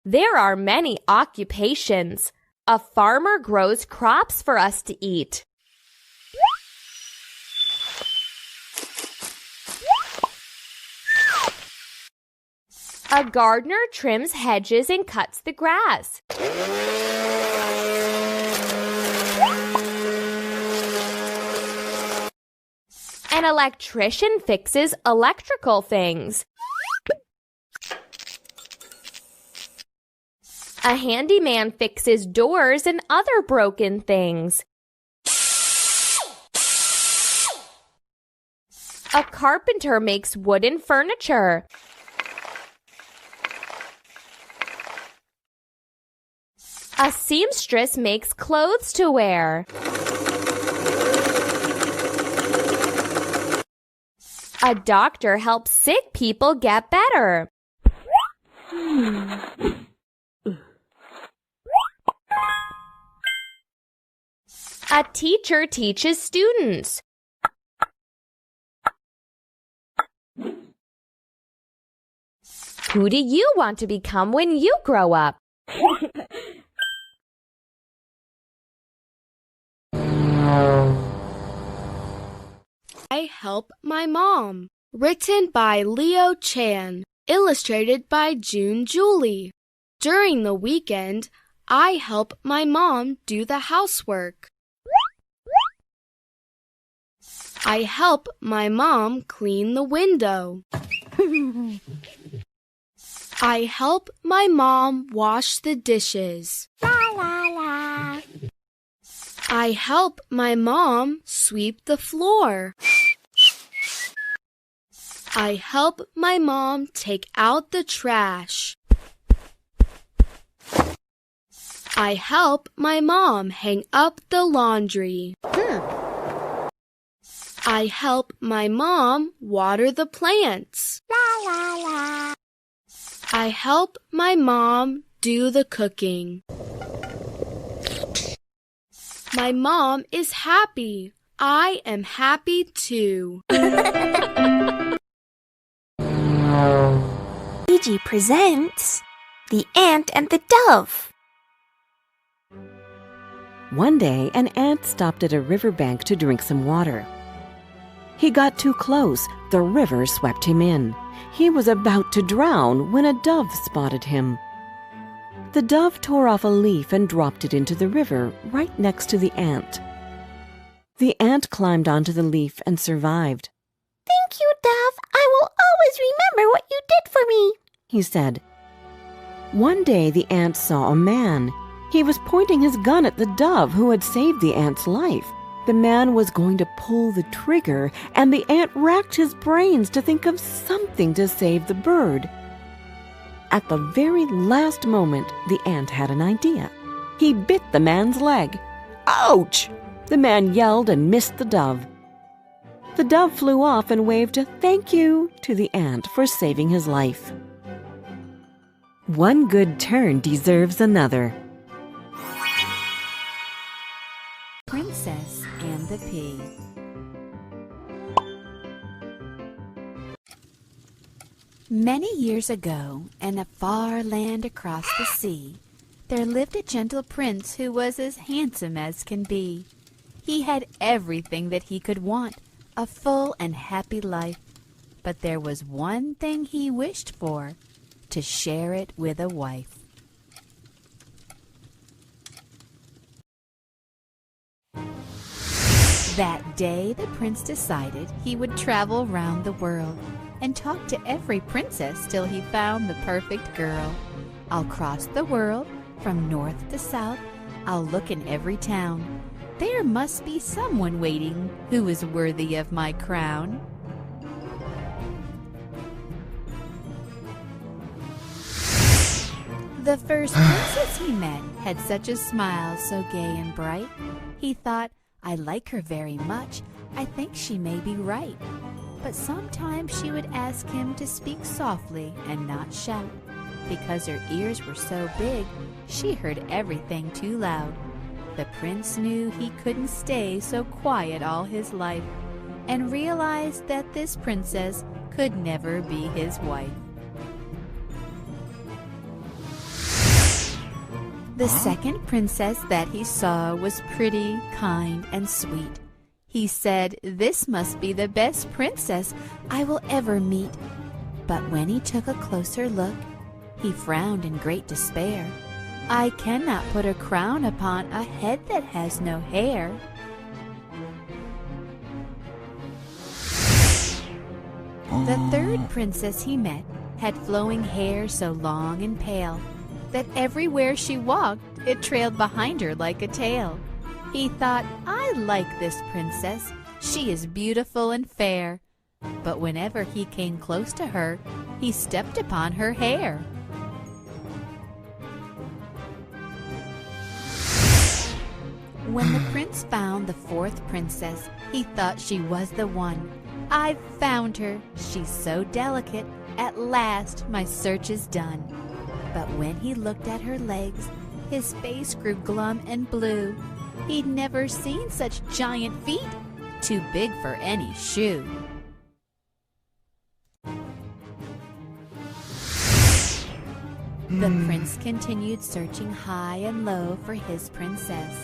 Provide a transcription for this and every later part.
There are many occupations. A farmer grows crops for us to eat. A gardener trims hedges and cuts the grass. An electrician fixes electrical things. A handyman fixes doors and other broken things. A carpenter makes wooden furniture. A seamstress makes clothes to wear. A doctor helps sick people get better. A teacher teaches students. Who do you want to become when you grow up? I Help My Mom. Written by Leo Chan. Illustrated by June Julie. During the weekend, I help my mom do the housework. I help my mom clean the window. I help my mom wash the dishes. I help my mom sweep the floor. I help my mom take out the trash. I help my mom hang up the laundry. I help my mom water the plants. I help my mom do the cooking. My mom is happy. I am happy too. Gigi presents The Ant and the Dove. One day, an ant stopped at a riverbank to drink some water. He got too close. The river swept him in. He was about to drown when a dove spotted him. The dove tore off a leaf and dropped it into the river right next to the ant. The ant climbed onto the leaf and survived. "Thank you, Dove. I will always remember what you did for me," he said. One day the ant saw a man. He was pointing his gun at the dove who had saved the ant's life. The man was going to pull the trigger, and the ant racked his brains to think of something to save the bird. At the very last moment, the ant had an idea. He bit the man's leg. Ouch! The man yelled and missed the dove. The dove flew off and waved a thank you to the ant for saving his life. One good turn deserves another. Princess and the Pea. Many years ago, in a far land across the sea, there lived a gentle prince who was as handsome as can be. He had everything that he could want, a full and happy life. But there was one thing he wished for, to share it with a wife. That day, the prince decided he would travel round the world and talk to every princess till he found the perfect girl. I'll cross the world from north to south. I'll look in every town. There must be someone waiting who is worthy of my crown. The first princess he met had such a smile so gay and bright. He thought, I like her very much. I think she may be right. But sometimes she would ask him to speak softly and not shout. Because her ears were so big, she heard everything too loud. The prince knew he couldn't stay so quiet all his life, and realized that this princess could never be his wife. The second princess that he saw was pretty, kind, and sweet. He said, "This must be the best princess I will ever meet." But when he took a closer look, he frowned in great despair. "I cannot put a crown upon a head that has no hair." The third princess he met had flowing hair so long and pale that everywhere she walked, it trailed behind her like a tail. He thought, "I like this princess. She is beautiful and fair." But whenever he came close to her, he stepped upon her hair. When the prince found the fourth princess, he thought she was the one. "I've found her. She's so delicate. At last my search is done." But when he looked at her legs, his face grew glum and blue. He'd never seen such giant feet, too big for any shoe. The prince continued searching high and low for his princess.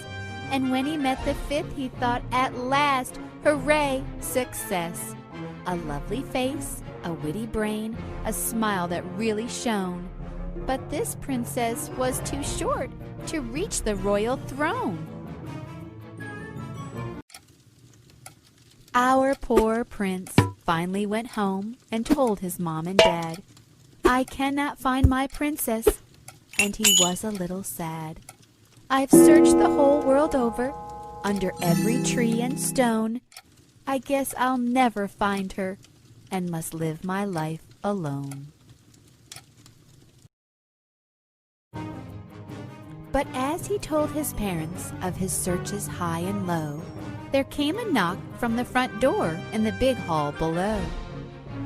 And when he met the fifth, he thought, "At last, hooray, success!" A lovely face, a witty brain, a smile that really shone. But this princess was too short to reach the royal throne. Our poor prince finally went home and told his mom and dad, "I cannot find my princess," and he was a little sad. "I've searched the whole world over, under every tree and stone. I guess I'll never find her and must live my life alone." But as he told his parents of his searches high and low, there came a knock from the front door in the big hall below.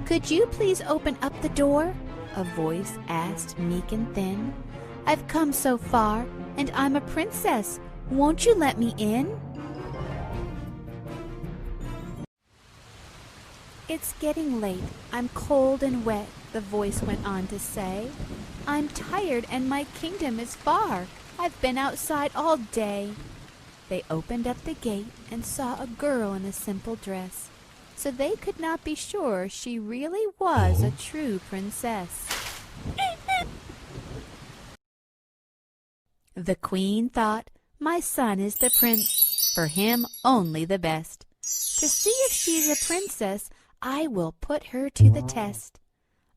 "Could you please open up the door?" a voice asked, meek and thin. "I've come so far, and I'm a princess. Won't you let me in?" "It's getting late. I'm cold and wet," the voice went on to say. "I'm tired and my kingdom is far. I've been outside all day." They opened up the gate and saw a girl in a simple dress, so they could not be sure she really was a true princess. The queen thought, "My son is the prince, for him only the best. To see if she's a princess, I will put her to the test.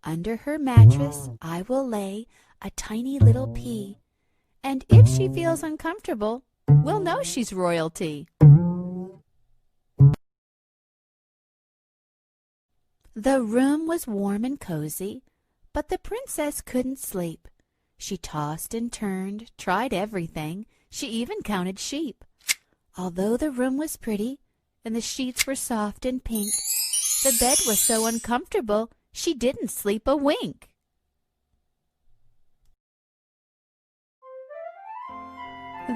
Under her mattress I will lay a tiny little pea, and if she feels uncomfortable, we'll know she's royalty." The room was warm and cozy, but the princess couldn't sleep. She tossed and turned, tried everything. She even counted sheep. Although the room was pretty and the sheets were soft and pink, the bed was so uncomfortable she didn't sleep a wink.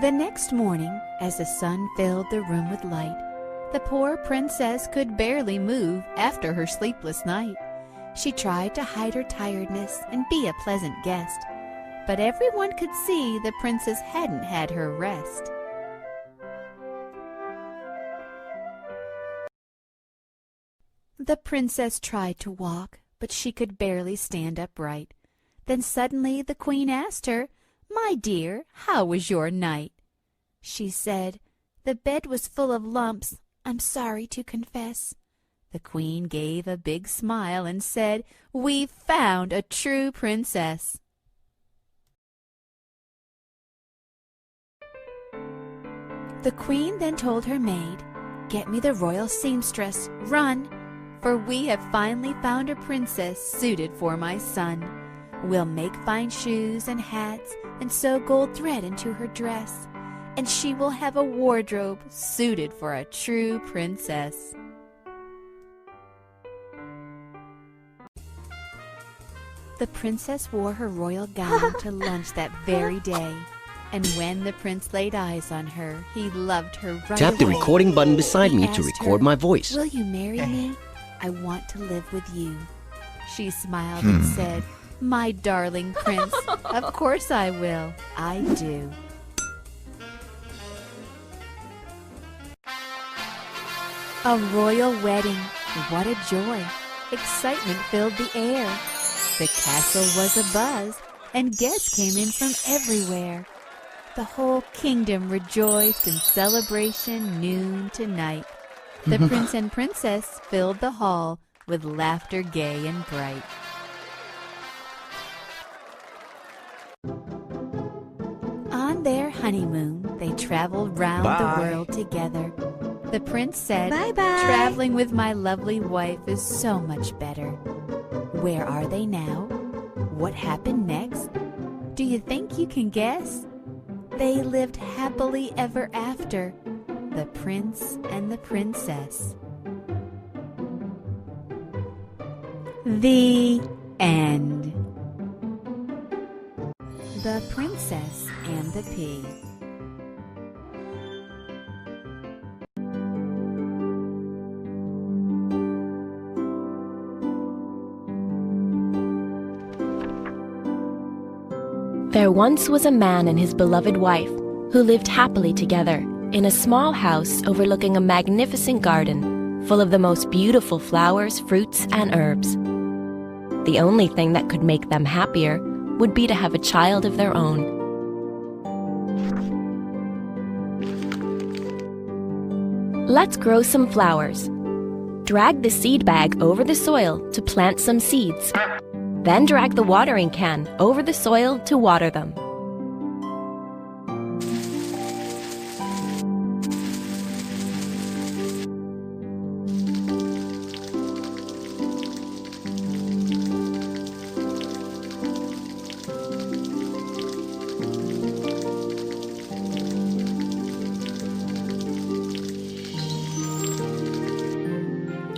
The next morning, as the sun filled the room with light, the poor princess could barely move after her sleepless night. She tried to hide her tiredness and be a pleasant guest, but everyone could see the princess hadn't had her rest. The princess tried to walk, but she could barely stand upright. Then suddenly the queen asked her, "My dear, how was your night?" She said, "The bed was full of lumps, I'm sorry to confess." The queen gave a big smile and said, "We've found a true princess." The queen then told her maid, "Get me the royal seamstress, run, for we have finally found a princess suited for my son. We'll make fine shoes and hats and sew gold thread into her dress, and she will have a wardrobe suited for a true princess." The princess wore her royal gown to lunch that very day, and when the prince laid eyes on her, he loved her right Tap the away. recording button beside He me to asked record her, my voice. "Will you marry me? I want to live with you." She smiled and said, My darling prince, of course I will. I do. A royal wedding. What a joy. Excitement filled the air. The castle was abuzz, and guests came in from everywhere. The whole kingdom rejoiced in celebration noon to night. The prince and princess filled the hall with laughter gay and bright. On their honeymoon, they traveled round the world together. The prince said, Bye-bye. "Traveling with my lovely wife is so much better." Where are they now? What happened next? Do you think you can guess? They lived happily ever after, the prince and the princess. The end. The Princess and the Pea. There once was a man and his beloved wife who lived happily together in a small house overlooking a magnificent garden full of the most beautiful flowers, fruits, and herbs. The only thing that could make them happier would be to have a child of their own. Let's grow some flowers. Drag the seed bag over the soil to plant some seeds. Then drag the watering can over the soil to water them.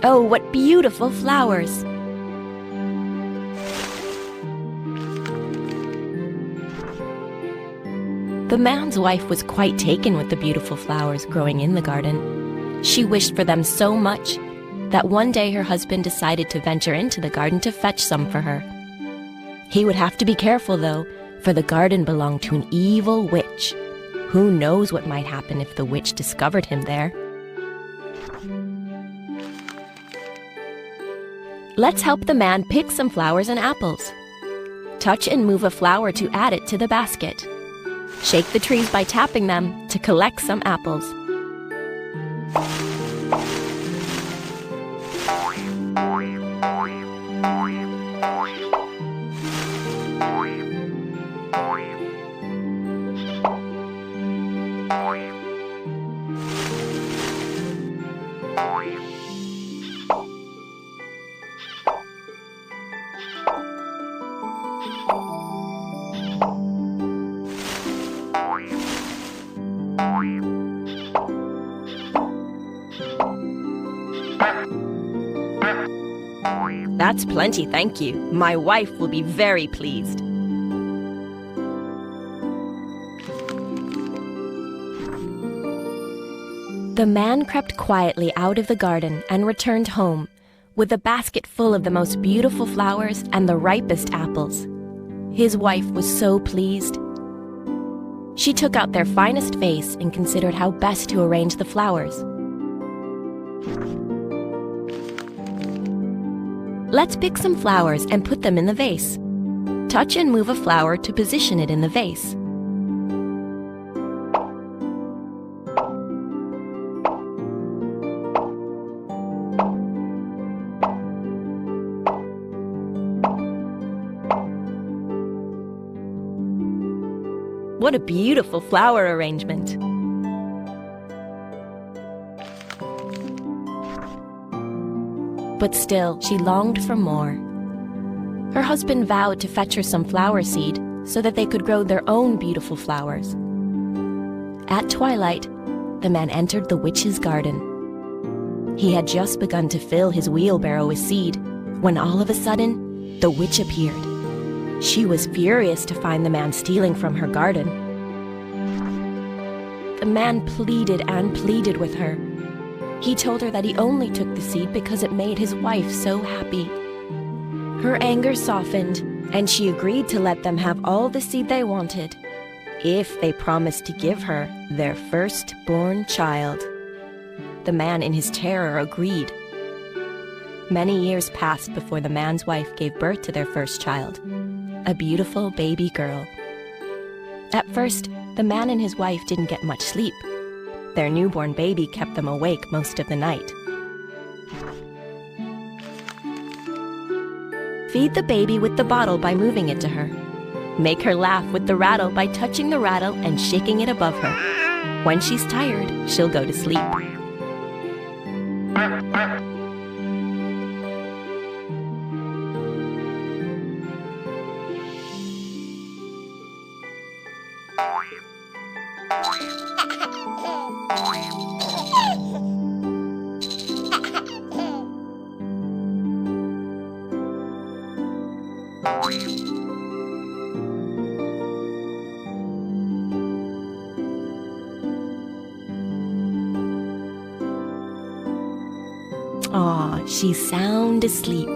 Oh, what beautiful flowers! The man's wife was quite taken with the beautiful flowers growing in the garden. She wished for them so much that one day her husband decided to venture into the garden to fetch some for her. He would have to be careful, though, for the garden belonged to an evil witch. Who knows what might happen if the witch discovered him there? Let's help the man pick some flowers and apples. Touch and move a flower to add it to the basket. Shake the trees by tapping them to collect some apples. That's plenty, thank you. My wife will be very pleased. The man crept quietly out of the garden and returned home with a basket full of the most beautiful flowers and the ripest apples. His wife was so pleased. She took out their finest vase and considered how best to arrange the flowers. Let's pick some flowers and put them in the vase. Touch and move a flower to position it in the vase. What a beautiful flower arrangement! But still, she longed for more. Her husband vowed to fetch her some flower seed so that they could grow their own beautiful flowers. At twilight, the man entered the witch's garden. He had just begun to fill his wheelbarrow with seed when all of a sudden, the witch appeared. She was furious to find the man stealing from her garden. The man pleaded and pleaded with her. He told her that he only took the seed because it made his wife so happy. Her anger softened, and she agreed to let them have all the seed they wanted, if they promised to give her their firstborn child. The man in his terror agreed. Many years passed before the man's wife gave birth to their first child, a beautiful baby girl. At first, the man and his wife didn't get much sleep. Their newborn baby kept them awake most of the night. Feed the baby with the bottle by moving it to her. Make her laugh with the rattle by touching the rattle and shaking it above her. When she's tired, she'll go to sleep. Aw, she's sound asleep.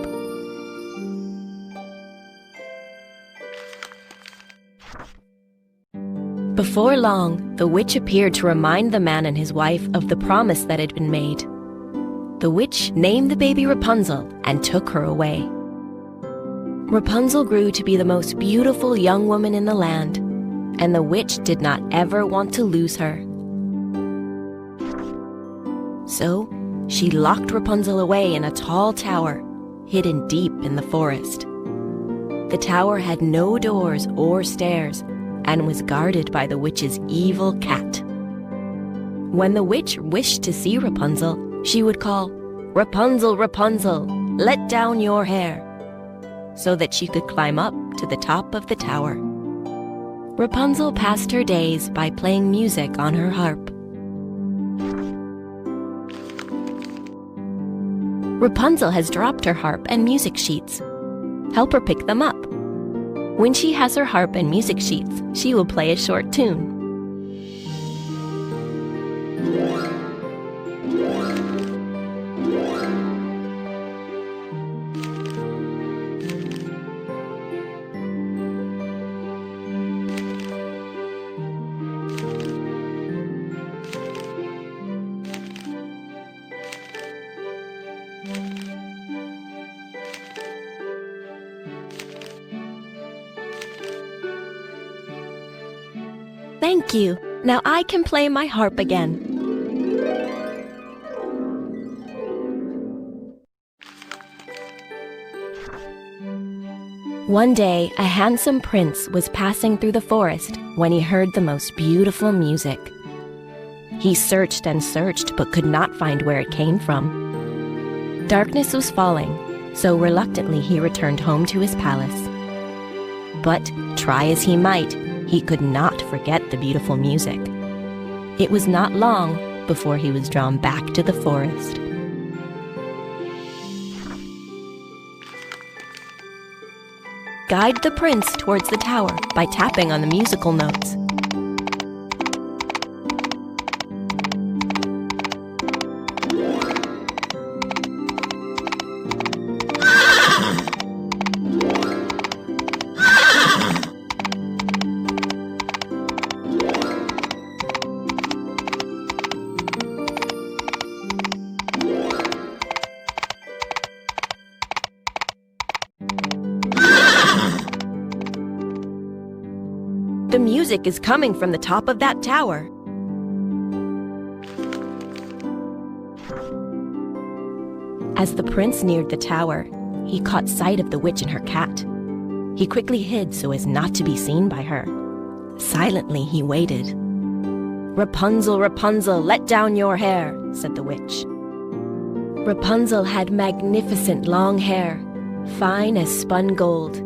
Before long, the witch appeared to remind the man and his wife of the promise that had been made. The witch named the baby Rapunzel and took her away. Rapunzel grew to be the most beautiful young woman in the land, and the witch did not ever want to lose her. So, she locked Rapunzel away in a tall tower, hidden deep in the forest. The tower had no doors or stairs and was guarded by the witch's evil cat. When the witch wished to see Rapunzel, she would call, "Rapunzel, Rapunzel, let down your hair," so that she could climb up to the top of the tower. Rapunzel passed her days by playing music on her harp. Rapunzel has dropped her harp and music sheets. Help her pick them up. When she has her harp and music sheets, she will play a short tune. Thank you. Now I can play my harp again. One day, a handsome prince was passing through the forest when he heard the most beautiful music. He searched and searched but could not find where it came from. Darkness was falling, so reluctantly he returned home to his palace. But, try as he might, he could not forget the beautiful music. It was not long before he was drawn back to the forest. Guide the prince towards the tower by tapping on the musical notes. The music is coming from the top of that tower. As the prince neared the tower, he caught sight of the witch and her cat. He quickly hid so as not to be seen by her. Silently he waited. "Rapunzel, Rapunzel, let down your hair," said the witch. Rapunzel had magnificent long hair, fine as spun gold,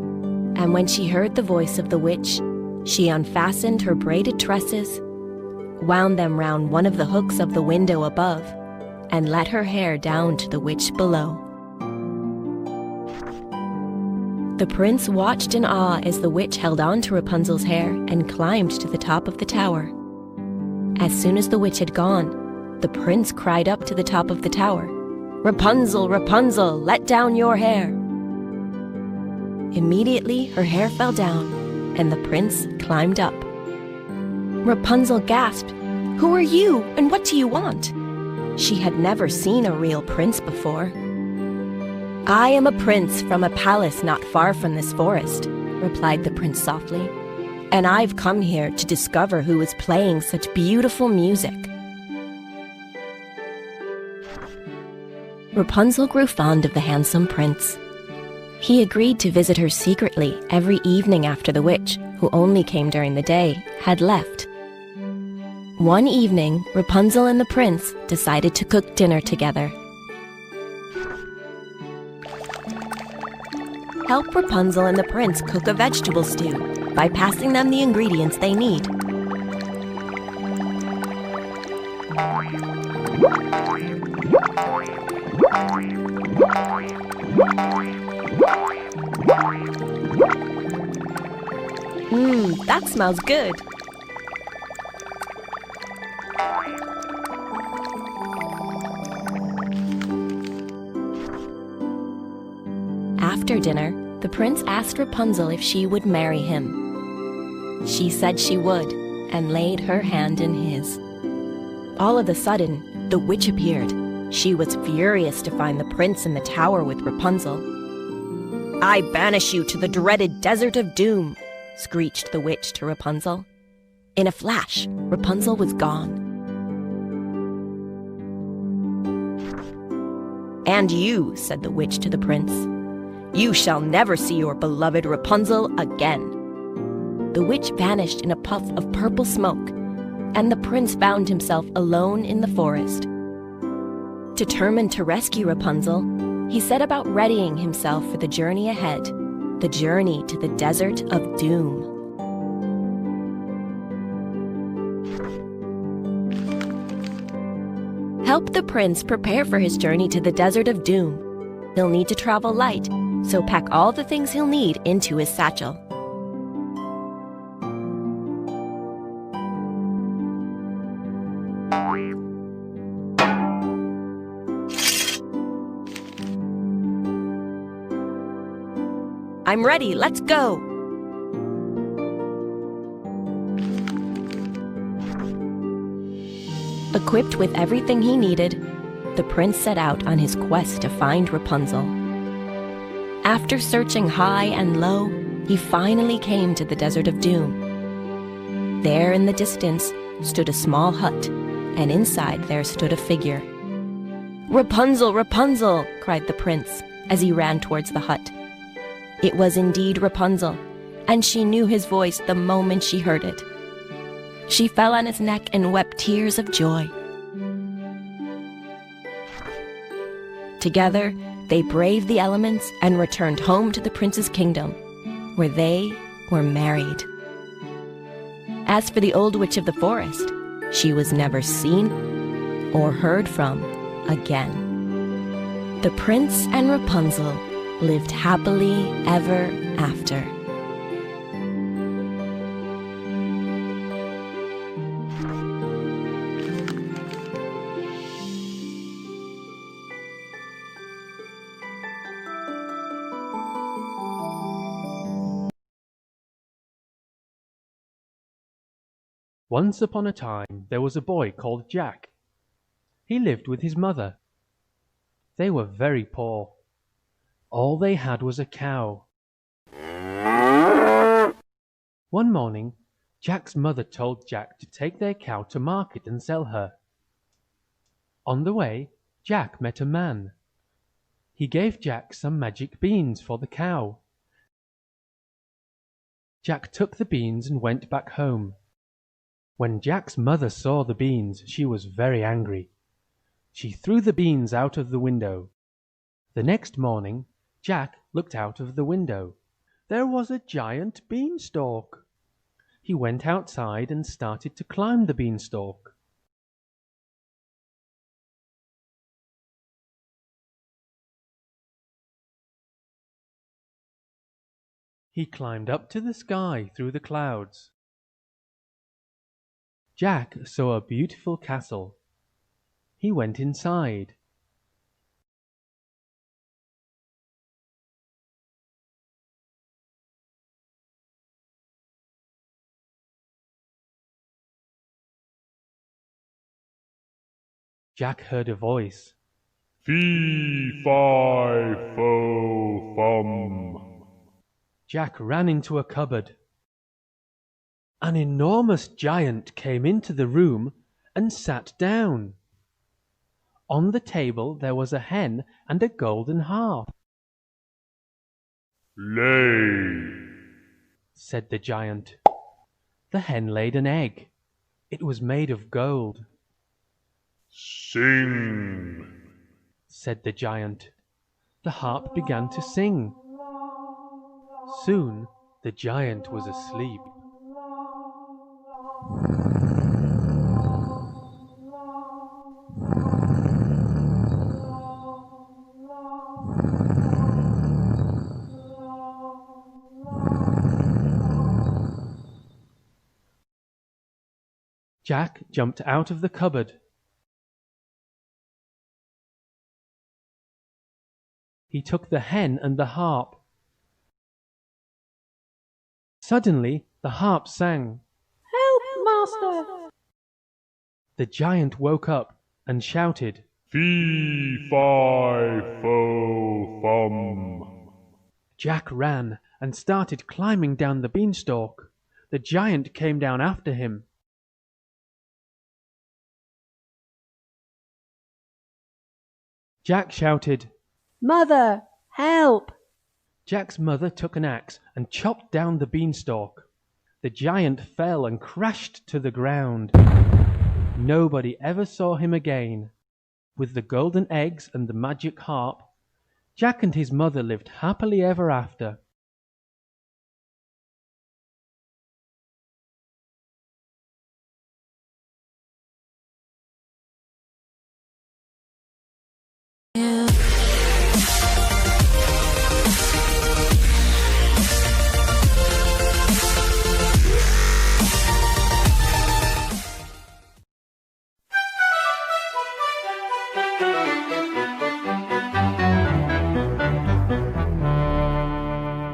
and when she heard the voice of the witch, she unfastened her braided tresses, wound them round one of the hooks of the window above, and let her hair down to the witch below. The prince watched in awe as the witch held on to Rapunzel's hair and climbed to the top of the tower. As soon as the witch had gone, the prince cried up to the top of the tower, "Rapunzel, Rapunzel, let down your hair." Immediately, her hair fell down, and the prince climbed up. Rapunzel gasped, "Who are you, and what do you want?" She had never seen a real prince before. "I am a prince from a palace not far from this forest," replied the prince softly, "and I've come here to discover who is playing such beautiful music." Rapunzel grew fond of the handsome prince. He agreed to visit her secretly every evening after the witch, who only came during the day, had left. One evening, Rapunzel and the prince decided to cook dinner together. Help Rapunzel and the prince cook a vegetable stew by passing them the ingredients they need. That smells good. After dinner, the prince asked Rapunzel if she would marry him. She said she would, and laid her hand in his. All of a sudden, the witch appeared. She was furious to find the prince in the tower with Rapunzel. "I banish you to the dreaded Desert of Doom," screeched the witch to Rapunzel. In a flash, Rapunzel was gone. "And you," said the witch to the prince, "you shall never see your beloved Rapunzel again." The witch vanished in a puff of purple smoke, and the prince found himself alone in the forest. Determined to rescue Rapunzel, he set about readying himself for the journey ahead, the journey to the Desert of Doom. Help the prince prepare for his journey to the Desert of Doom. He'll need to travel light, so pack all the things he'll need into his satchel. "I'm ready, let's go!" Equipped with everything he needed, the prince set out on his quest to find Rapunzel. After searching high and low, he finally came to the Desert of Doom. There in the distance stood a small hut, and inside there stood a figure. "Rapunzel, Rapunzel!" cried the prince as he ran towards the hut. It was indeed Rapunzel, and she knew his voice the moment she heard it. She fell on his neck and wept tears of joy. Together, they braved the elements and returned home to the prince's kingdom, where they were married. As for the old witch of the forest, she was never seen or heard from again. The prince and Rapunzel lived happily ever after. Once upon a time there was a boy called Jack. He lived with his mother. They were very poor. All they had was a cow. One morning, Jack's mother told Jack to take their cow to market and sell her. On the way, Jack met a man. He gave Jack some magic beans for the cow. Jack took the beans and went back home. When Jack's mother saw the beans, she was very angry. She threw the beans out of the window. The next morning, Jack looked out of the window. There was a giant beanstalk. He went outside and started to climb the beanstalk. He climbed up to the sky through the clouds. Jack saw a beautiful castle. He went inside. Jack heard a voice. Fee-fi-fo-fum. Jack ran into a cupboard. An enormous giant came into the room and sat down. On the table there was a hen and a golden harp. Lay, said the giant. The hen laid an egg. It was made of gold. sing, said the giant. The harp began to sing. Soon the giant was asleep. Jack jumped out of the cupboard. He took the hen and the harp. Suddenly the harp sang. Help, master! The giant woke up and shouted. Fee-fi-fo-fum. Jack ran and started climbing down the beanstalk. The giant came down after him. Jack shouted, Mother, help! Jack's mother took an axe and chopped down the beanstalk. The giant fell and crashed to the ground. Nobody ever saw him again. With the golden eggs and the magic harp, Jack and his mother lived happily ever after.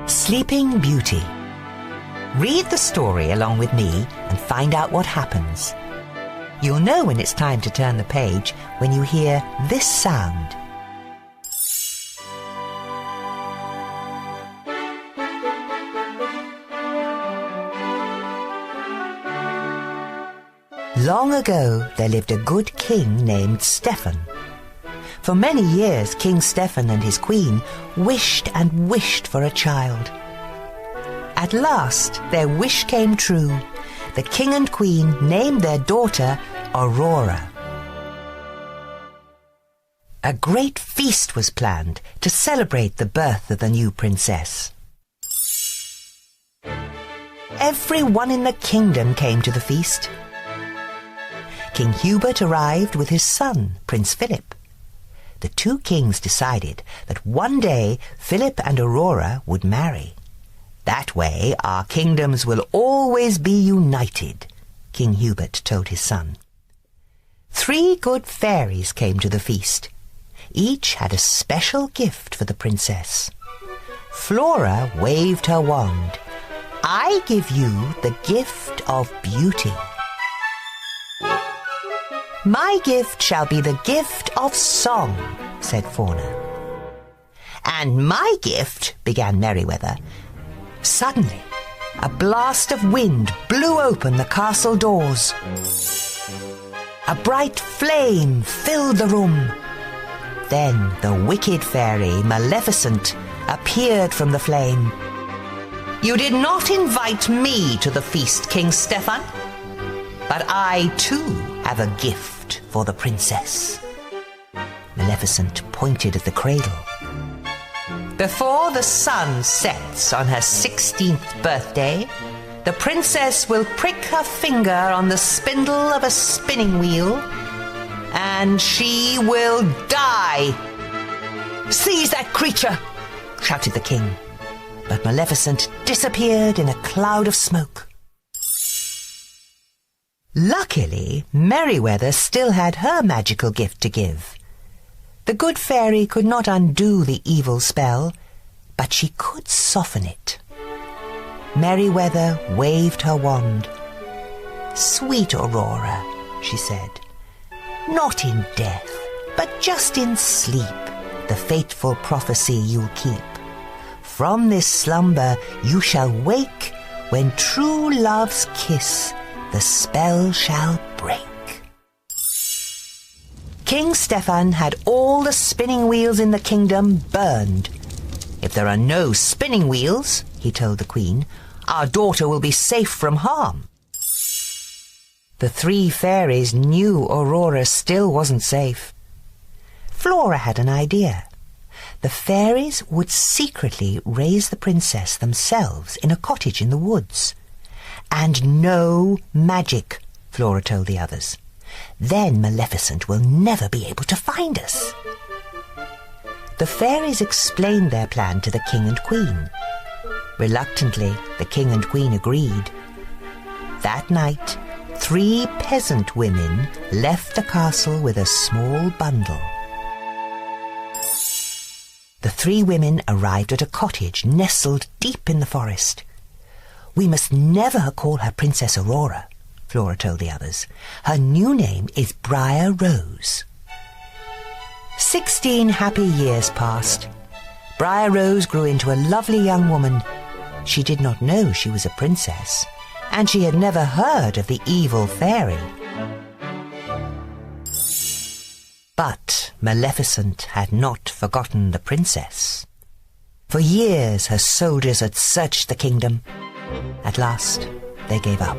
Sleeping Beauty. Read the story along with me and find out what happens. You'll know when it's time to turn the page when you hear this sound. Long ago, there lived a good king named Stephen. For many years, King Stephen and his queen wished and wished for a child. At last, their wish came true. The king and queen named their daughter Aurora. A great feast was planned to celebrate the birth of the new princess. Everyone in the kingdom came to the feast. King Hubert arrived with his son, Prince Philip. The two kings decided that one day Philip and Aurora would marry. That way our kingdoms will always be united, King Hubert told his son. 3 good fairies came to the feast. Each had a special gift for the princess. Flora waved her wand. I give you the gift of beauty. My gift shall be the gift of song, said Fauna. And my gift, began Merryweather. Suddenly, a blast of wind blew open the castle doors. A bright flame filled the room. Then the wicked fairy, Maleficent, appeared from the flame. You did not invite me to the feast, King Stephen, but I, too, have a gift for the princess. Maleficent pointed at the cradle. Before the sun sets on her 16th birthday, the princess will prick her finger on the spindle of a spinning wheel, and she will die. Seize that creature, shouted the king. But Maleficent disappeared in a cloud of smoke. Luckily, Merryweather still had her magical gift to give. The good fairy could not undo the evil spell, but she could soften it. Merryweather waved her wand. Sweet Aurora, she said, not in death, but just in sleep, the fateful prophecy you'll keep. From this slumber you shall wake, when true love's kiss the spell shall break. King Stefan had all the spinning wheels in the kingdom burned. If there are no spinning wheels, he told the queen, our daughter will be safe from harm. The three fairies knew Aurora still wasn't safe. Flora had an idea. The fairies would secretly raise the princess themselves in a cottage in the woods. And no magic, Flora told the others. Then Maleficent will never be able to find us. The fairies explained their plan to the king and queen. Reluctantly, the king and queen agreed. That night, 3 peasant women left the castle with a small bundle. The 3 women arrived at a cottage nestled deep in the forest. We must never call her Princess Aurora, Flora told the others. Her new name is Briar Rose. 16 happy years passed. Briar Rose grew into a lovely young woman. She did not know she was a princess, and she had never heard of the evil fairy. But Maleficent had not forgotten the princess. For years her soldiers had searched the kingdom. At last, they gave up.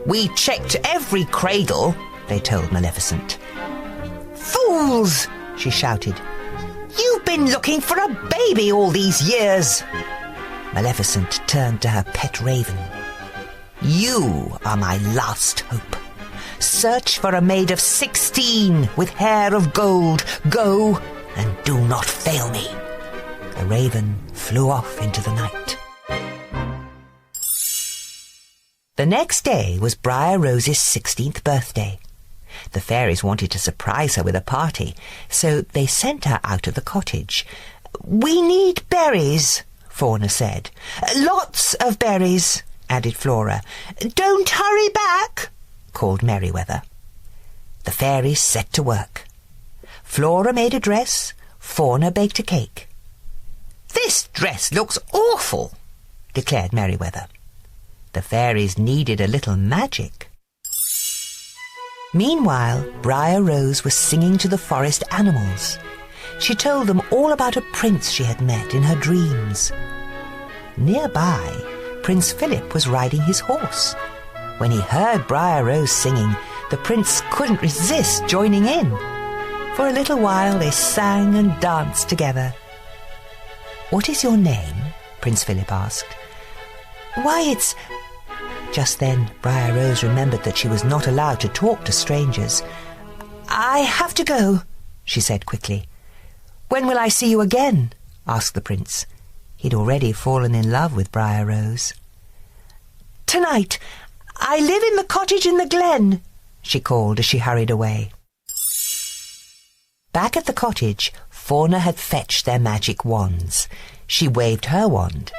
We checked every cradle, they told Maleficent. Fools, she shouted. You've been looking for a baby all these years. Maleficent turned to her pet raven. You are my last hope. Search for a maid of 16 with hair of gold. Go and do not fail me. The raven flew off into the night. The next day was Briar Rose's 16th birthday. The fairies wanted to surprise her with a party, so they sent her out of the cottage. We need berries, Fauna said. Lots of berries, added Flora. Don't hurry back, called Merryweather. The fairies set to work. Flora made a dress, Fauna baked a cake. This dress looks awful, declared Merryweather. The fairies needed a little magic. Meanwhile, Briar Rose was singing to the forest animals. She told them all about a prince she had met in her dreams. Nearby, Prince Philip was riding his horse. When he heard Briar Rose singing, the prince couldn't resist joining in. For a little while they sang and danced together. What is your name? Prince Philip asked. Why, it's... Just then, Briar Rose remembered that she was not allowed to talk to strangers. I have to go, she said quickly. When will I see you again? Asked the prince. He'd already fallen in love with Briar Rose. Tonight. I live in the cottage in the glen, she called as she hurried away. Back at the cottage, Fauna had fetched their magic wands. She waved her wand.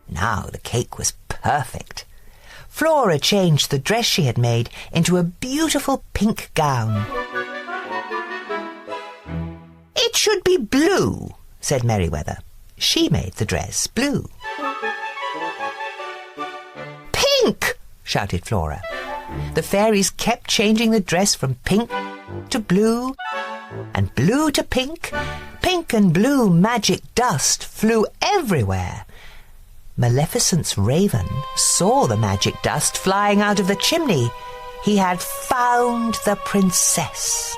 Now the cake was perfect. Flora changed the dress she had made into a beautiful pink gown. It should be blue, said Merryweather. She made the dress blue. Pink, shouted Flora. The fairies kept changing the dress from pink to blue, and blue to pink. Pink and blue magic dust flew everywhere. Maleficent's raven saw the magic dust flying out of the chimney. He had found the princess.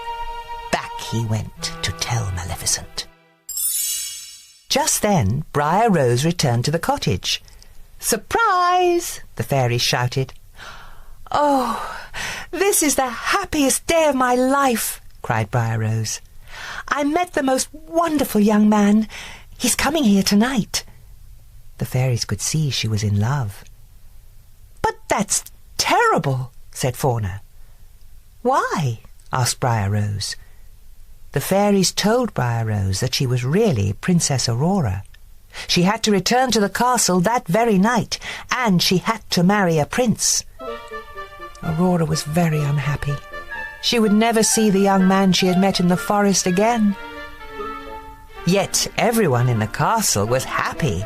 Back he went to tell Maleficent. Just then, Briar Rose returned to the cottage. Surprise! The fairies shouted. Oh, this is the happiest day of my life, cried Briar Rose. I met the most wonderful young man. He's coming here tonight. The fairies could see she was in love. But that's terrible, said Fauna. Why? asked Briar Rose. The fairies told Briar Rose that she was really Princess Aurora. She had to return to the castle that very night, and she had to marry a prince. Aurora was very unhappy. she would never see the young man she had met in the forest again. Yet everyone in the castle was happy.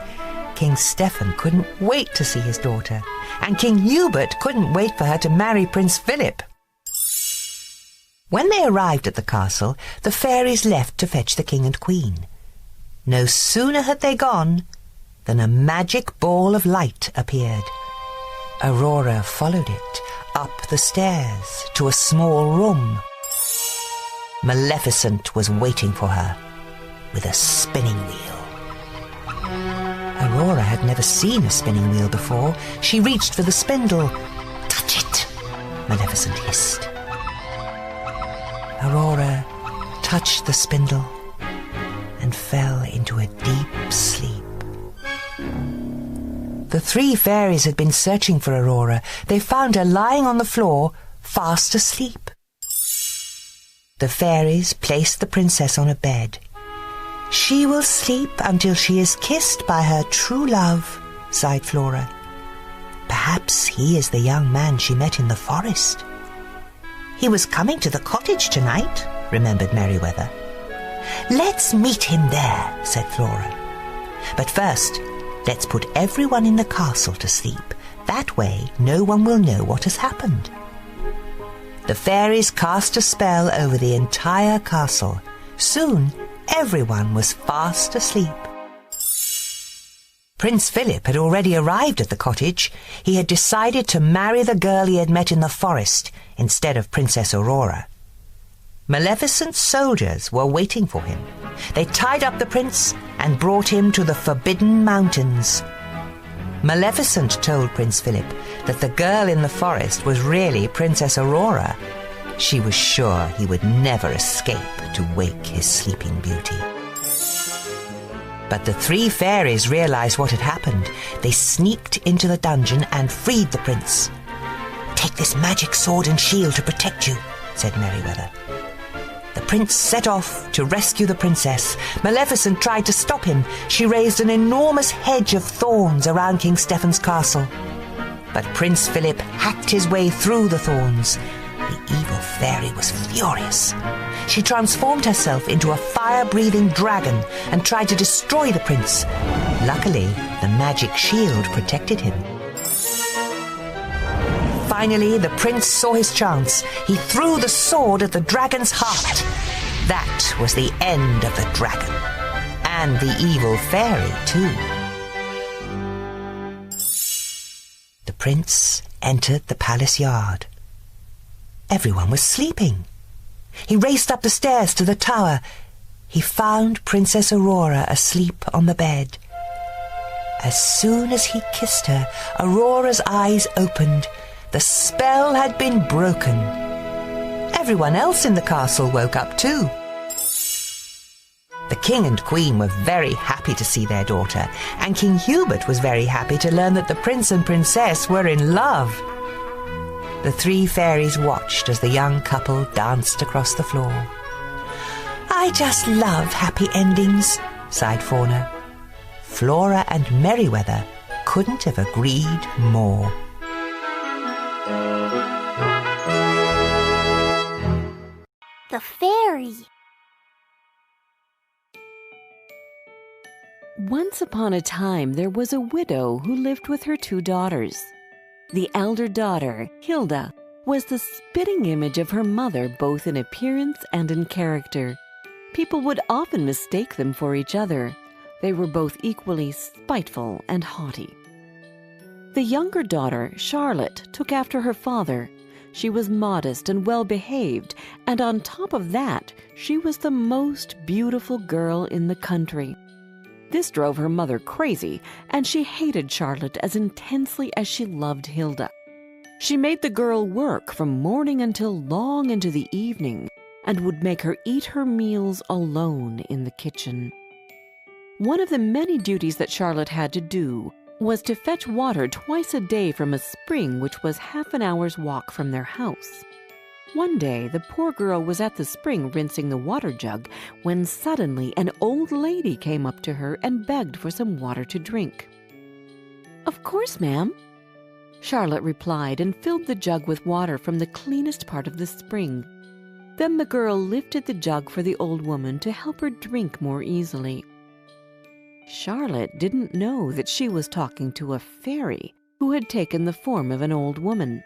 King Stephen couldn't wait to see his daughter, and King Hubert couldn't wait for her to marry Prince Philip. When they arrived at the castle, the fairies left to fetch the king and queen. No sooner had they gone than a magic ball of light appeared. Aurora followed it up the stairs to a small room. Maleficent was waiting for her with a spinning wheel. Aurora had never seen a spinning wheel before. She reached for the spindle. "Touch it," Maleficent hissed. Aurora touched the spindle and fell into a deep sleep. The three fairies had been searching for Aurora. They found her lying on the floor, fast asleep. The fairies placed the princess on a bed. "She will sleep until she is kissed by her true love," sighed Flora. "Perhaps he is the young man she met in the forest." "He was coming to the cottage tonight," remembered Merryweather. "Let's meet him there," said Flora. "But first, let's put everyone in the castle to sleep. That way, no one will know what has happened." The fairies cast a spell over the entire castle. Soon, everyone was fast asleep. Prince Philip had already arrived at the cottage. He had decided to marry the girl he had met in the forest instead of Princess Aurora. Maleficent's soldiers were waiting for him. They tied up the prince and brought him to the Forbidden Mountains. Maleficent told Prince Philip that the girl in the forest was really Princess Aurora. She was sure he would never escape to wake his sleeping beauty. But the three fairies realized what had happened. They sneaked into the dungeon and freed the prince. "Take this magic sword and shield to protect you," said Merryweather. The prince set off to rescue the princess. Maleficent tried to stop him. She raised an enormous hedge of thorns around King Stephen's castle. But Prince Philip hacked his way through the thorns. The evil fairy was furious. She transformed herself into a fire-breathing dragon and tried to destroy the prince. Luckily, the magic shield protected him. Finally, the prince saw his chance. He threw the sword at the dragon's heart. That was the end of the dragon. And the evil fairy, too. The prince entered the palace yard. Everyone was sleeping. He raced up the stairs to the tower. He found Princess Aurora asleep on the bed. As soon as he kissed her, Aurora's eyes opened. The spell had been broken. Everyone else in the castle woke up too. The king and queen were very happy to see their daughter, and King Hubert was very happy to learn that the prince and princess were in love. The three fairies watched as the young couple danced across the floor. "I just love happy endings," sighed Fauna. Flora and Merryweather couldn't have agreed more. The fairy. Once upon a time, there was a widow who lived with her two daughters. The elder daughter, Hilda, was the spitting image of her mother both in appearance and in character. People would often mistake them for each other. They were both equally spiteful and haughty. The younger daughter, Charlotte, took after her father. She was modest and well-behaved, and on top of that, she was the most beautiful girl in the country. This drove her mother crazy, and she hated Charlotte as intensely as she loved Hilda. She made the girl work from morning until long into the evening, and would make her eat her meals alone in the kitchen. One of the many duties that Charlotte had to do was to fetch water twice a day from a spring which was half an hour's walk from their house. One day, the poor girl was at the spring rinsing the water jug when suddenly an old lady came up to her and begged for some water to drink. "Of course, ma'am," Charlotte replied and filled the jug with water from the cleanest part of the spring. Then the girl lifted the jug for the old woman to help her drink more easily. Charlotte didn't know that she was talking to a fairy who had taken the form of an old woman.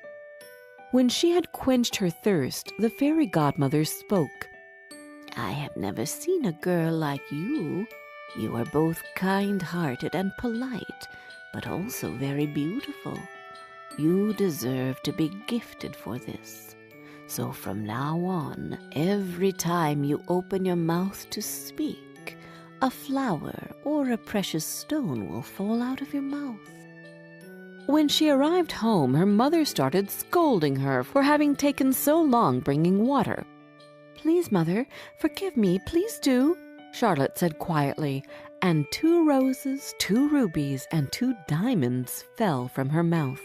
When she had quenched her thirst, the fairy godmother spoke. I have never seen a girl like you. You are both kind-hearted and polite, but also very beautiful. You deserve to be gifted for this. So from now on, every time you open your mouth to speak, a flower or a precious stone will fall out of your mouth. When she arrived home, her mother started scolding her for having taken so long bringing water. Please, Mother, forgive me, please do, Charlotte said quietly, and 2 roses, 2 rubies, and 2 diamonds fell from her mouth.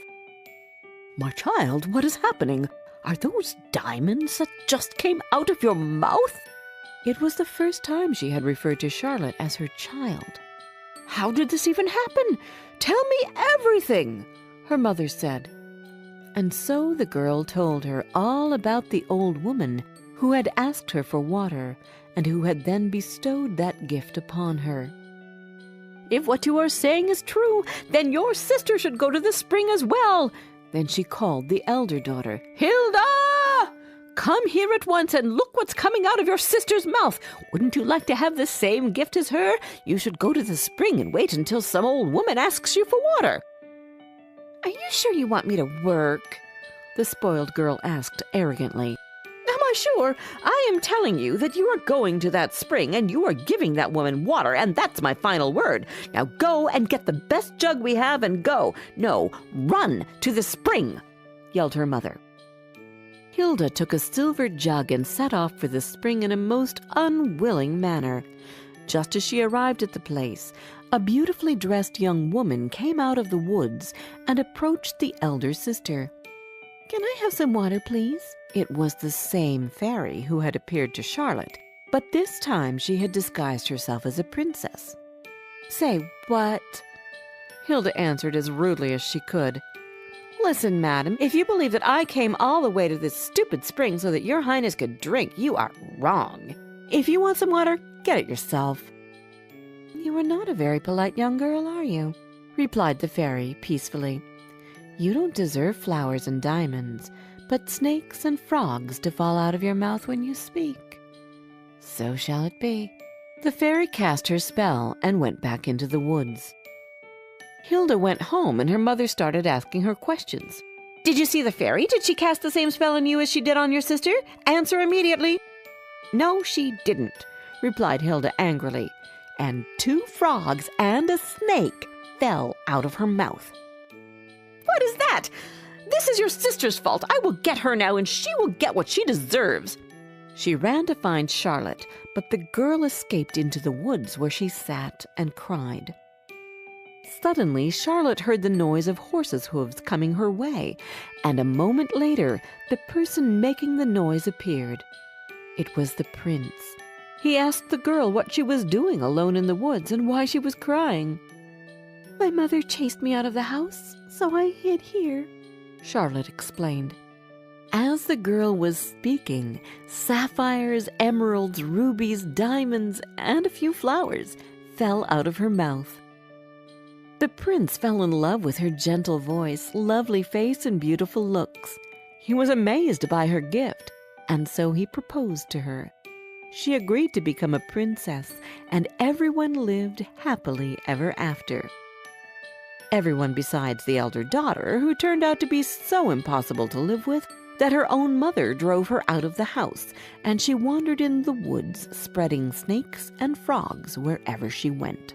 My child, what is happening? Are those diamonds that just came out of your mouth? It was the first time she had referred to Charlotte as her child. How did this even happen? Tell me everything, her mother said. And so the girl told her all about the old woman who had asked her for water and who had then bestowed that gift upon her. If what you are saying is true, then your sister should go to the spring as well. Then she called the elder daughter. Hilda! Come here at once and look what's coming out of your sister's mouth. Wouldn't you like to have the same gift as her? You should go to the spring and wait until some old woman asks you for water. Are you sure you want me to work? The spoiled girl asked arrogantly. Am I sure? I am telling you that you are going to that spring and you are giving that woman water, and that's my final word. Now go and get the best jug we have and go. No, run to the spring, yelled her mother. Hilda took a silver jug and set off for the spring in a most unwilling manner. Just as she arrived at the place, a beautifully dressed young woman came out of the woods and approached the elder sister. Can I have some water, please? It was the same fairy who had appeared to Charlotte, but this time she had disguised herself as a princess. Say what? Hilda answered as rudely as she could. Listen, madam, if you believe that I came all the way to this stupid spring so that your highness could drink, you are wrong. If you want some water, get it yourself. You are not a very polite young girl, are you? Replied the fairy peacefully. You don't deserve flowers and diamonds, but snakes and frogs to fall out of your mouth when you speak. So shall it be. The fairy cast her spell and went back into the woods. Hilda went home and her mother started asking her questions. Did you see the fairy? Did she cast the same spell on you as she did on your sister? Answer immediately. No, she didn't, replied Hilda angrily, and 2 frogs and a snake fell out of her mouth. What is that? This is your sister's fault. I will get her now, and she will get what she deserves. She ran to find Charlotte, but the girl escaped into the woods where she sat and cried. Suddenly, Charlotte heard the noise of horses' hooves coming her way, and a moment later, the person making the noise appeared. It was the prince. He asked the girl what she was doing alone in the woods and why she was crying. My mother chased me out of the house, so I hid here, Charlotte explained. As the girl was speaking, sapphires, emeralds, rubies, diamonds, and a few flowers fell out of her mouth. The prince fell in love with her gentle voice, lovely face, and beautiful looks. He was amazed by her gift, and so he proposed to her. She agreed to become a princess, and everyone lived happily ever after. Everyone besides the elder daughter, who turned out to be so impossible to live with that her own mother drove her out of the house, and she wandered in the woods, spreading snakes and frogs wherever she went.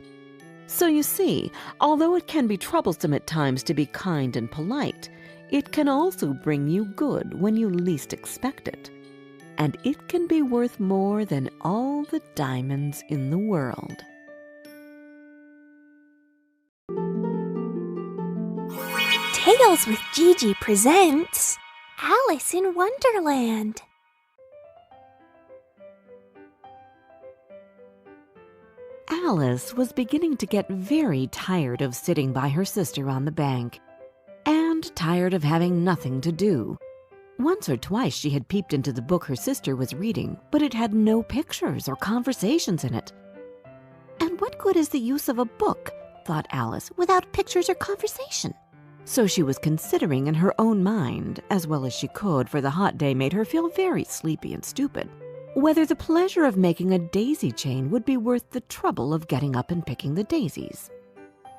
So you see, although it can be troublesome at times to be kind and polite, it can also bring you good when you least expect it. And it can be worth more than all the diamonds in the world. Tales with Gigi presents Alice in Wonderland. Alice was beginning to get very tired of sitting by her sister on the bank, and tired of having nothing to do. Once or twice she had peeped into the book her sister was reading, but it had no pictures or conversations in it. "And what good is the use of a book," thought Alice, "without pictures or conversation?" So she was considering in her own mind, as well as she could, for the hot day made her feel very sleepy and stupid, whether the pleasure of making a daisy chain would be worth the trouble of getting up and picking the daisies.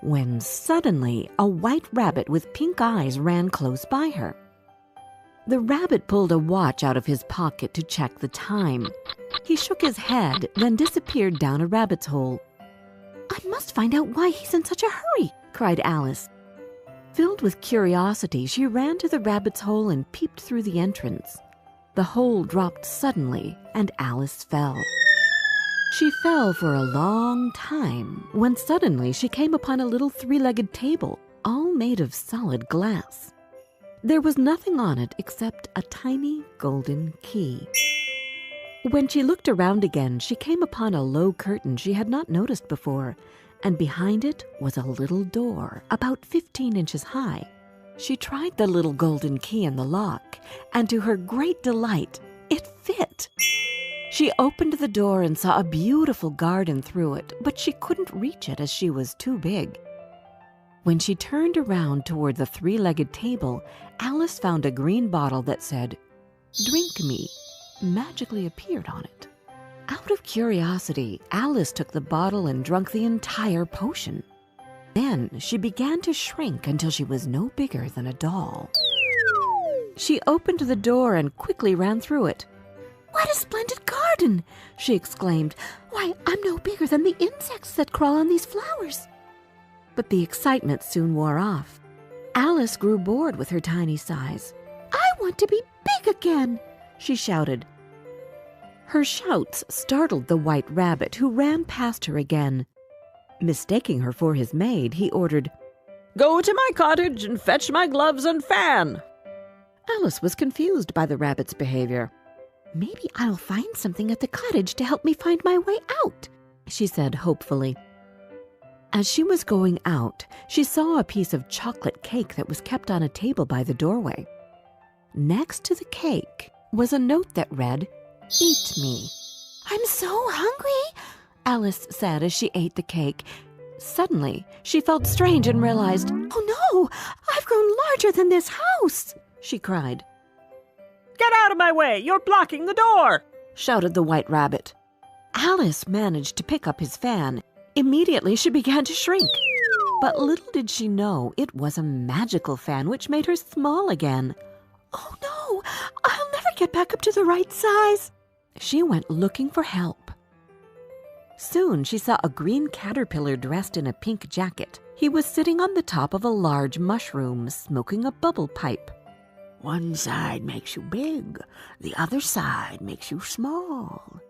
When suddenly a white rabbit with pink eyes ran close by her. The rabbit pulled a watch out of his pocket to check the time. He shook his head, then disappeared down a rabbit's hole. "I must find out why he's in such a hurry," cried Alice. Filled with curiosity, she ran to the rabbit's hole and peeped through the entrance. The hole dropped suddenly, and Alice fell. She fell for a long time, when suddenly she came upon a little three-legged table, all made of solid glass. There was nothing on it except a tiny golden key. When she looked around again, she came upon a low curtain she had not noticed before, and behind it was a little door about 15 inches high. She tried the little golden key in the lock, and to her great delight, it fit. She opened the door and saw a beautiful garden through it, but she couldn't reach it as she was too big. When she turned around toward the three-legged table, Alice found a green bottle that said, "Drink me," magically appeared on it. Out of curiosity, Alice took the bottle and drank the entire potion. Then she began to shrink until she was no bigger than a doll. She opened the door and quickly ran through it. "What a splendid garden!" she exclaimed. "Why, I'm no bigger than the insects that crawl on these flowers." But the excitement soon wore off. Alice grew bored with her tiny size. "I want to be big again," she shouted. Her shouts startled the white rabbit, who ran past her again. Mistaking her for his maid, he ordered, "Go to my cottage and fetch my gloves and fan." Alice was confused by the rabbit's behavior. "Maybe I'll find something at the cottage to help me find my way out," she said hopefully. As she was going out, she saw a piece of chocolate cake that was kept on a table by the doorway. Next to the cake was a note that read, "Eat me." "I'm so hungry," Alice said as she ate the cake. Suddenly, she felt strange and realized, "Oh no, I've grown larger than this house," she cried. "Get out of my way! You're blocking the door!" shouted the white rabbit. Alice managed to pick up his fan. Immediately, she began to shrink. But little did she know it was a magical fan which made her small again. "Oh no, I'll never get back up to the right size." She went looking for help. Soon she saw a green caterpillar dressed in a pink jacket. He was sitting on the top of a large mushroom, smoking a bubble pipe. "One side makes you big, the other side makes you small,"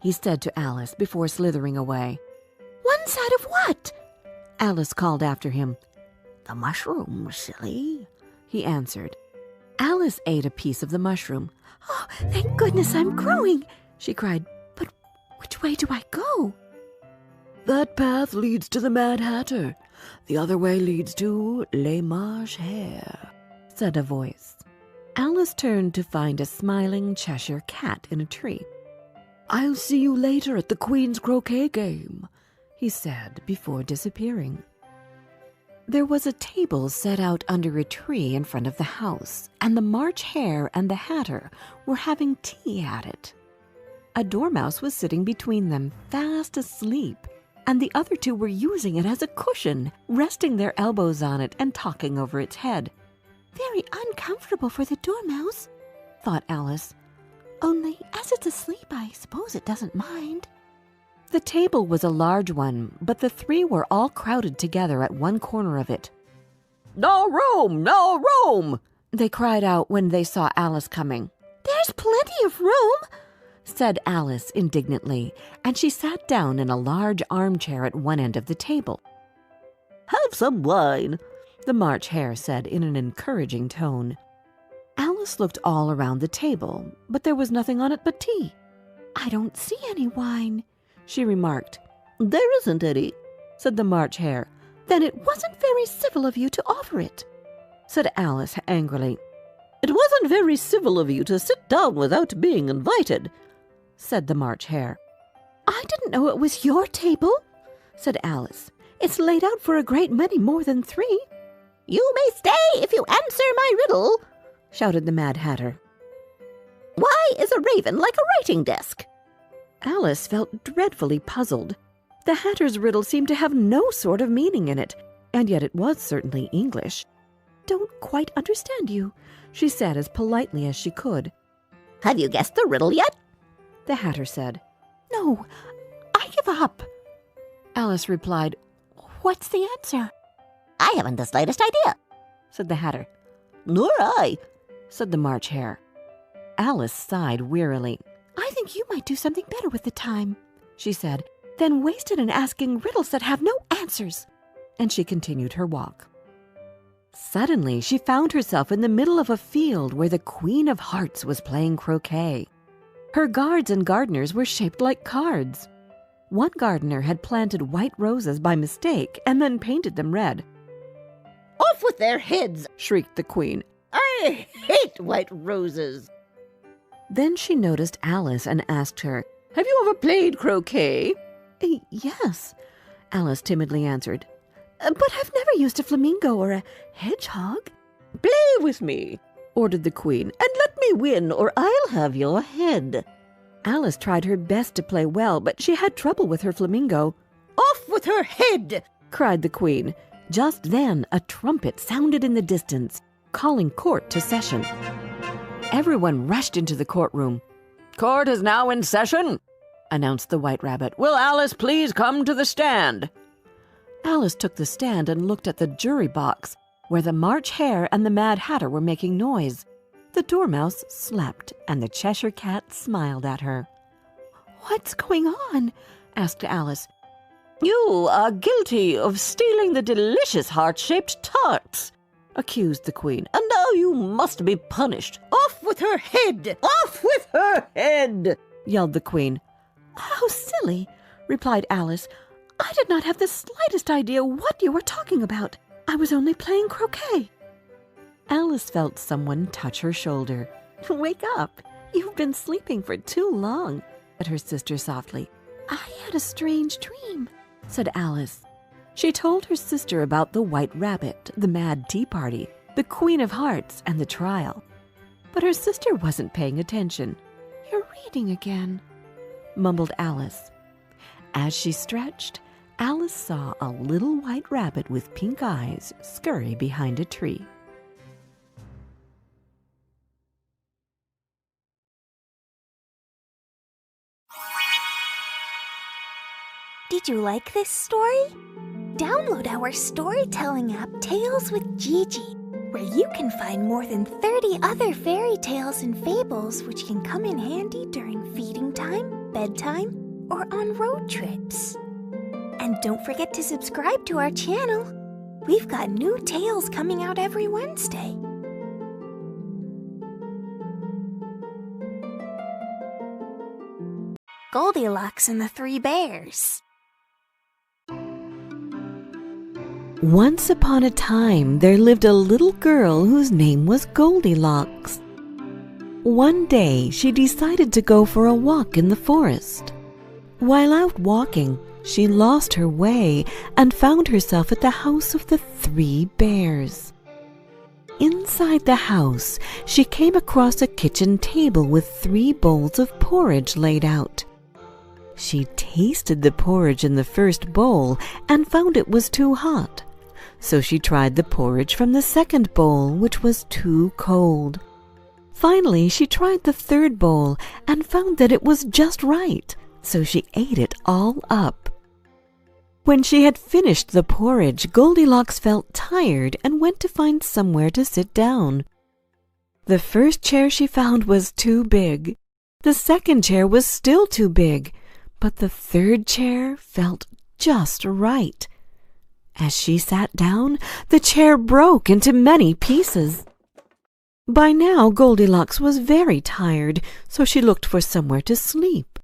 he said to Alice before slithering away. "One side of what?" Alice called after him. "The mushroom, silly," he answered. Alice ate a piece of the mushroom. "Oh, thank goodness I'm growing," she cried. "But which way do I go?" "That path leads to the Mad Hatter. The other way leads to Les Marches Hare," said a voice. Alice turned to find a smiling Cheshire cat in a tree. "I'll see you later at the Queen's croquet game," he said before disappearing. There was a table set out under a tree in front of the house, and the March Hare and the Hatter were having tea at it. A dormouse was sitting between them, fast asleep, and the other two were using it as a cushion, resting their elbows on it and talking over its head. "Very uncomfortable for the dormouse," thought Alice. "Only, as it's asleep, I suppose it doesn't mind." The table was a large one, but the three were all crowded together at one corner of it. "No room! No room!" they cried out when they saw Alice coming. "There's plenty of room," said Alice indignantly, and she sat down in a large armchair at one end of the table. "Have some wine," the March Hare said in an encouraging tone. Alice looked all around the table, but there was nothing on it but tea. "I don't see any wine," she remarked. "There isn't any," said the March Hare. "Then it wasn't very civil of you to offer it," said Alice angrily. "It wasn't very civil of you to sit down without being invited," said the March Hare. "I didn't know it was your table," said Alice. "It's laid out for a great many more than 3. "You may stay if you answer my riddle," shouted the Mad Hatter. "Why is a raven like a writing desk?" Alice felt dreadfully puzzled. The Hatter's riddle seemed to have no sort of meaning in it, and yet it was certainly English. "Don't quite understand you," she said as politely as she could. "Have you guessed the riddle yet?" the Hatter said. "No, I give up." Alice replied, "What's the answer?" "I haven't the slightest idea," said the Hatter. "Nor I," said the March Hare. Alice sighed wearily. "I think you might do something better with the time," she said, "than waste it in asking riddles that have no answers." And she continued her walk. Suddenly, she found herself in the middle of a field where the Queen of Hearts was playing croquet. Her guards and gardeners were shaped like cards. One gardener had planted white roses by mistake and then painted them red. "Off with their heads!" shrieked the Queen. "I hate white roses!" Then she noticed Alice and asked her, "Have you ever played croquet?" "Yes," Alice timidly answered. "But I've never used a flamingo or a hedgehog." "Play with me," ordered the Queen, "and let me win, or I'll have your head." Alice tried her best to play well, but she had trouble with her flamingo. "Off with her head!" cried the Queen. Just then, a trumpet sounded in the distance, calling court to session. Everyone rushed into the courtroom. "Court is now in session," announced the White Rabbit. "Will Alice please come to the stand?" Alice took the stand and looked at the jury box, where the March Hare and the Mad Hatter were making noise. The Dormouse slept, and the Cheshire Cat smiled at her. "What's going on?" asked Alice. "You are guilty of stealing the delicious heart-shaped tarts," accused the Queen, "and now you must be punished. Off with her head! Off with her head!" yelled the Queen. "How silly," replied Alice. "I did not have the slightest idea what you were talking about. I was only playing croquet." Alice felt someone touch her shoulder. "Wake up! You've been sleeping for too long," said her sister softly. "I had a strange dream," said Alice. She told her sister about the White Rabbit, the Mad Tea Party, the Queen of Hearts, and the trial. But her sister wasn't paying attention. "You're reading again," mumbled Alice. As she stretched, Alice saw a little white rabbit with pink eyes scurry behind a tree. Did you like this story? Download our storytelling app, Tales with Gigi, where you can find more than 30 other fairy tales and fables which can come in handy during feeding time, bedtime, or on road trips. And don't forget to subscribe to our channel. We've got new tales coming out every Wednesday. Goldilocks and the Three Bears. Once upon a time, there lived a little girl whose name was Goldilocks. One day, she decided to go for a walk in the forest. While out walking, she lost her way and found herself at the house of the Three Bears. Inside the house, she came across a kitchen table with 3 bowls of porridge laid out. She tasted the porridge in the first bowl and found it was too hot. So she tried the porridge from the second bowl, which was too cold. Finally, she tried the third bowl and found that it was just right, so she ate it all up. When she had finished the porridge, Goldilocks felt tired and went to find somewhere to sit down. The first chair she found was too big. The second chair was still too big, but the third chair felt just right. As she sat down, the chair broke into many pieces. By now, Goldilocks was very tired, so she looked for somewhere to sleep.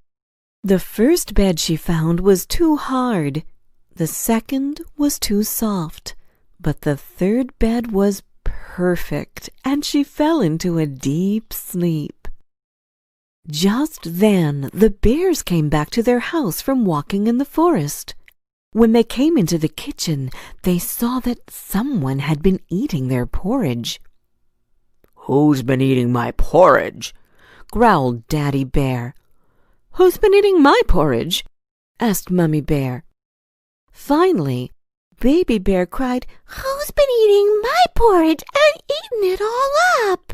The first bed she found was too hard. The second was too soft, but the third bed was perfect, and she fell into a deep sleep. Just then the bears came back to their house from walking in the forest. When they came into the kitchen, they saw that someone had been eating their porridge. "Who's been eating my porridge?" growled Daddy Bear. "Who's been eating my porridge?" asked Mummy Bear. Finally, Baby Bear cried, "Who's been eating my porridge and eaten it all up?"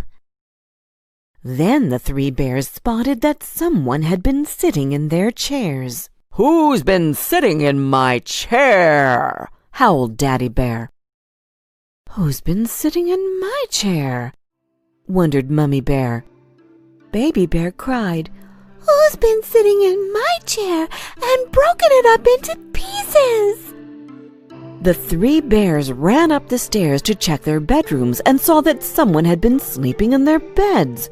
Then the three bears spotted that someone had been sitting in their chairs. "Who's been sitting in my chair?" howled Daddy Bear. "Who's been sitting in my chair?" wondered Mummy Bear. Baby Bear cried, "Who's been sitting in my chair and broken it up into pieces?" The three bears ran up the stairs to check their bedrooms and saw that someone had been sleeping in their beds.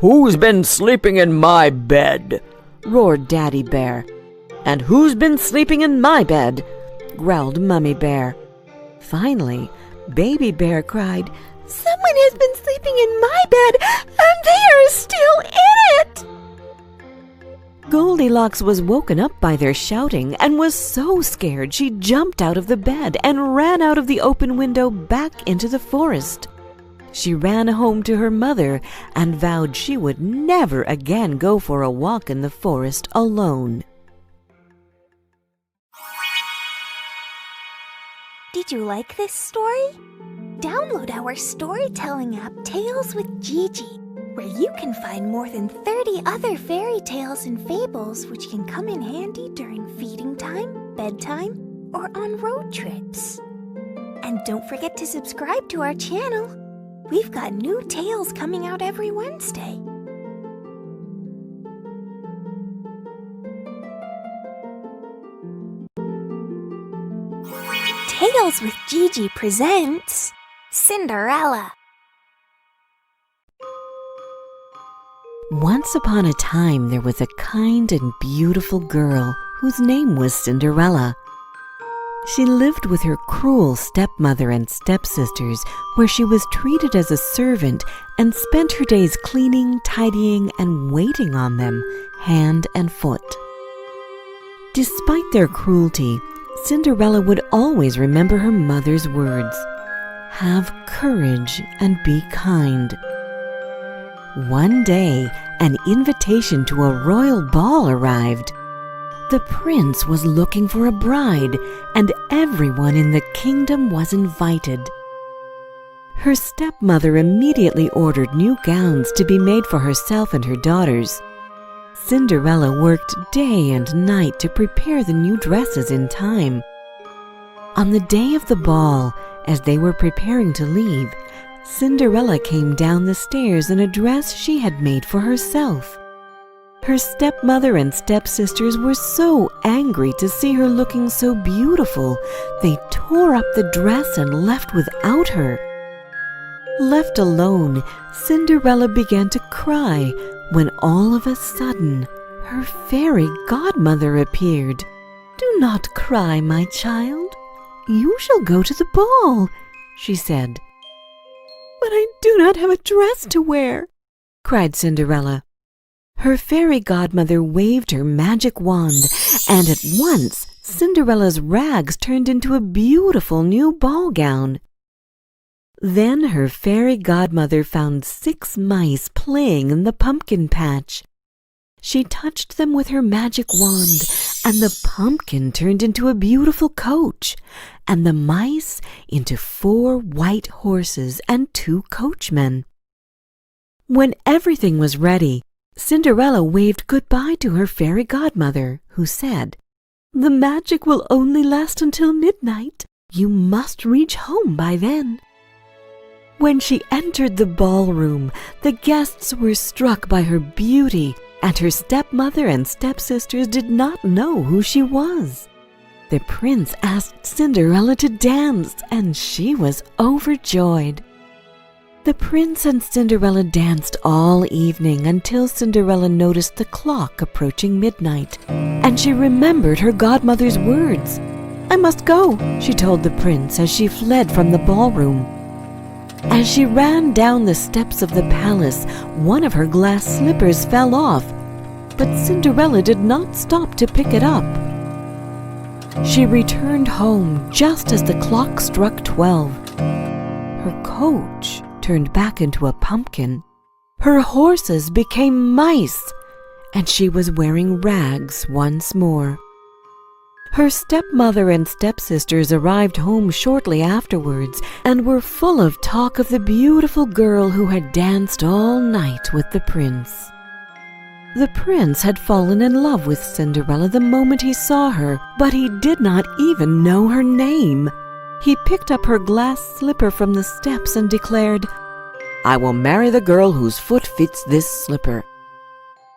"Who's been sleeping in my bed?" roared Daddy Bear. "And who's been sleeping in my bed?" growled Mummy Bear. Finally, Baby Bear cried, "Someone has been sleeping in my bed, and they are still in it!" Goldilocks was woken up by their shouting and was so scared she jumped out of the bed and ran out of the open window back into the forest. She ran home to her mother and vowed she would never again go for a walk in the forest alone. Did you like this story? Download our storytelling app, Tales with Gigi, where you can find more than 30 other fairy tales and fables which can come in handy during feeding time, bedtime, or on road trips. And don't forget to subscribe to our channel. We've got new tales coming out every Wednesday. Tales with Gigi presents Cinderella. Once upon a time there was a kind and beautiful girl whose name was Cinderella. She lived with her cruel stepmother and stepsisters, where she was treated as a servant and spent her days cleaning, tidying, and waiting on them, hand and foot. Despite their cruelty, Cinderella would always remember her mother's words, "Have courage and be kind." One day, an invitation to a royal ball arrived. The prince was looking for a bride, and everyone in the kingdom was invited. Her stepmother immediately ordered new gowns to be made for herself and her daughters. Cinderella worked day and night to prepare the new dresses in time. On the day of the ball, as they were preparing to leave, Cinderella came down the stairs in a dress she had made for herself. Her stepmother and stepsisters were so angry to see her looking so beautiful, they tore up the dress and left without her. Left alone, Cinderella began to cry when all of a sudden her fairy godmother appeared. "Do not cry, my child. You shall go to the ball," she said. "But I do not have a dress to wear," cried Cinderella. Her fairy godmother waved her magic wand, and at once Cinderella's rags turned into a beautiful new ball gown. Then her fairy godmother found 6 mice playing in the pumpkin patch. She touched them with her magic wand, and the pumpkin turned into a beautiful coach, and the mice into 4 white horses and 2 coachmen. When everything was ready, Cinderella waved goodbye to her fairy godmother, who said, "The magic will only last until midnight. You must reach home by then." When she entered the ballroom, the guests were struck by her beauty, and her stepmother and stepsisters did not know who she was. The prince asked Cinderella to dance, and she was overjoyed. The prince and Cinderella danced all evening until Cinderella noticed the clock approaching midnight, and she remembered her godmother's words. "I must go," she told the prince as she fled from the ballroom. As she ran down the steps of the palace, one of her glass slippers fell off, but Cinderella did not stop to pick it up. She returned home just as the clock struck 12. Her coach turned back into a pumpkin. Her horses became mice, and she was wearing rags once more. Her stepmother and stepsisters arrived home shortly afterwards and were full of talk of the beautiful girl who had danced all night with the prince. The prince had fallen in love with Cinderella the moment he saw her, but he did not even know her name. He picked up her glass slipper from the steps and declared, "I will marry the girl whose foot fits this slipper."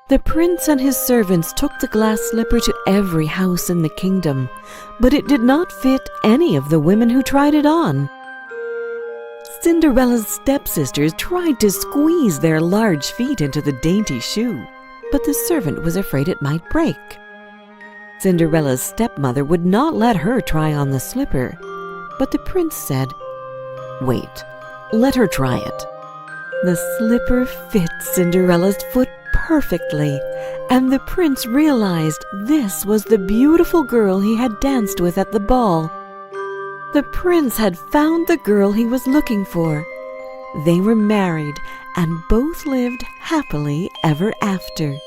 The prince and his servants took the glass slipper to every house in the kingdom, but it did not fit any of the women who tried it on. Cinderella's stepsisters tried to squeeze their large feet into the dainty shoe, but the servant was afraid it might break. Cinderella's stepmother would not let her try on the slipper, but the prince said, "Wait, let her try it." The slipper fit Cinderella's foot perfectly, and the prince realized this was the beautiful girl he had danced with at the ball. The prince had found the girl he was looking for. They were married and both lived happily ever after.